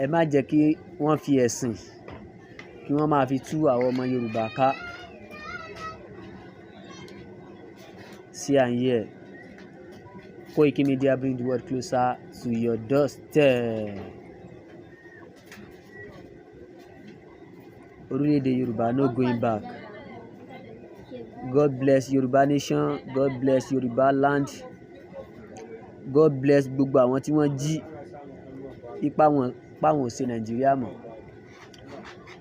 ẹ má jẹ́ kí wọ́n fi ẹ̀sìn kí wọ́n máa fi tú àwọn ọmọ Yorùbá ká. See and hear. Koiki Media bring the world closer to your doorstep. Orílẹ̀-èdè Yorùbá no going back. God bless Yorùbá nation. God bless Yorùbá land. God bless gbogbo àwọn tí wọ́n jí páwọn ò ṣe Nàìjíríà mọ́.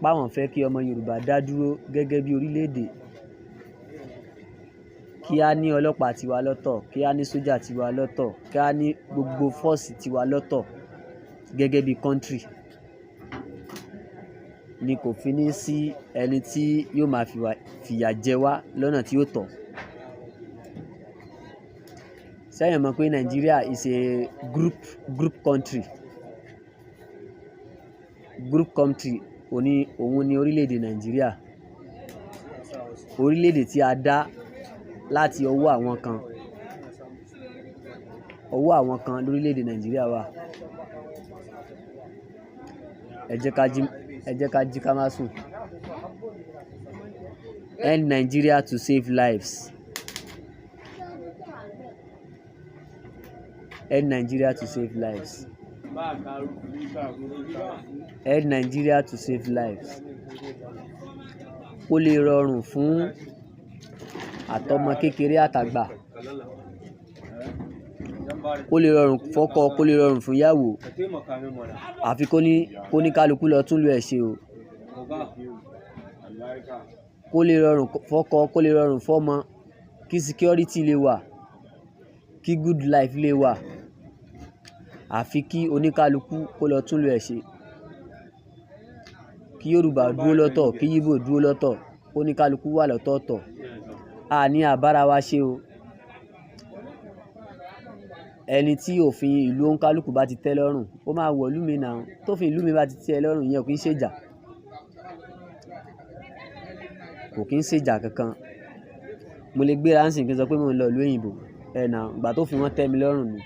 Páwọn fẹ́ kí ọmọ Yorùbá dá dúró gẹ́gẹ́ bí orílẹ̀-èdè. Kí á ní ọlọ́pàá tiwa lọ́tọ̀, kí á ní sójà tiwa lọ́tọ̀, kí á ní gbogbo fọ́ọ̀sì tiwa lọ́tọ̀ gẹ́gẹ́ bí country. Ni kò fi ní sí ẹni tí yóò máa fìyà jẹ wá lọ́nà tí ó tọ́. Ṣẹ́yìn mọ̀ pé Nigeria is a group country. Group country òun ni orílẹ̀-èdè Nigeria. Orílẹ̀-èdè tí a dá láti ọwọ́ àwọn kan. Ọwọ́ àwọn kan lórílẹ̀-èdè Nigeria wà. Ẹ jẹ́ ká jí ká má sùn. End Nigeria to save lives. End Nigeria to save lives. End Nigeria to save lives. Kó lè rọrùn fún àtọmọ kékeré àtàgbà. Kó lè rọrùn fọ́kọ, kó lè rọrùn fún ìyàwó. Àfi kó ní kálukú lọ tún lu ẹ̀ ṣe o. Kó lè rọrùn fọ́kọ, kó lè rọrùn fọ́mọ. Kí security lè wà. Kí good life lè wà. Àfi kí oníkálukú kó lọ tún lu ẹ̀ ṣe. Kí Yorùbá dúró lọ́tọ̀, kí Yíbò dúró lọ́tọ̀, oníkálukú wà lọ́tọ̀ọ̀tọ̀. A ní àbára wa ṣe o. Ẹni tí òfin ìlú oníkálukú bá ti tẹ́ lọ́rùn, ó máa wọ̀ ìlú mi náà. Tófin ìlú mi bá ti tẹ́ lọ́rùn, ìyẹn kò kí ń ṣèjà. Kò kí ń ṣèjà kankan. Mo lè gbéra ńsìn kí n sọ pé mo ń lọ ìlú òyìnbó. Ìgbà tó fi wọ́n tẹ́ mi lọ́rùn ni.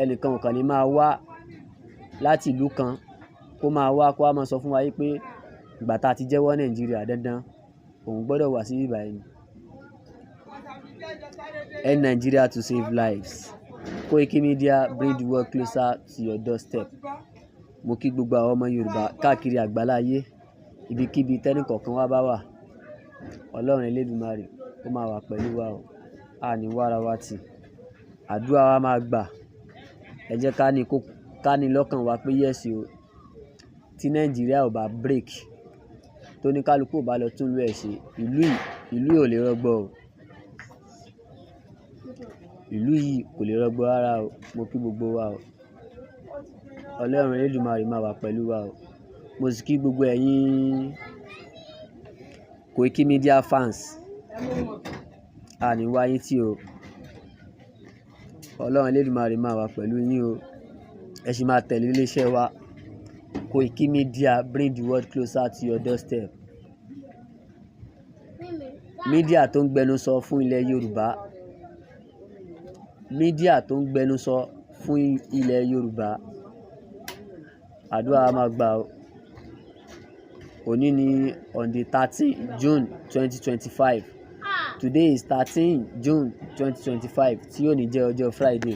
Ẹnìkan ò kàn ní máa wá láti ìlú kan kó máa wá kó wá máa sọ fún wa pé ìgbà tá a ti jẹ́wọ́ Nàìjíríà dandan òun gbọ́dọ̀ wá sí ibà yìí. End Nigeria to save lives. Koiki Media bring the world closer to your doorstep. Mo kí gbogbo àwọn ọmọ Yorùbá káàkiri àgbáláyé ibikíbi tẹ́nìkọ̀ọ̀kan wá bá wà. Ọlọ́run Elédùmarè ó máa wà pẹ̀lú wa o. A ní wára wa tì. Àdúrà wa máa gbà. Ẹ jẹ́ ká ní lọ́kàn wa pé yes o. Tí Nàìjíríà ò bá break, tó ní kálukú ò bá lọ tún lu ẹ̀ ṣe, ìlú yìí ò lè rọgbọ o. Ìlú yìí kò lè rọgbọ rárá o. Mo kí gbogbo wa o. Ọlọ́run Elédùmarè máa wà pẹ̀lú wa o. Mo sì kí gbogbo ẹ̀yin Koiki Media fans. A ní wáyé tí o. Ọlọ́run Elédùmarè máa wà pẹ̀lú yín o. Ẹ sì máa tẹ̀lé iléeṣẹ́ wa. Koiki Media bring the world closer to your doorstep. Media tó ń gbẹnusọ fún ilẹ̀ Yorùbá. Media tó ń gbẹnusọ fún ilẹ̀ Yorùbá. Àdúrà máa gbà o. Òní ni on the 13 June 2025. Today is 13 June 2025 tí yóò ní jẹ́ ọjọ́ Friday.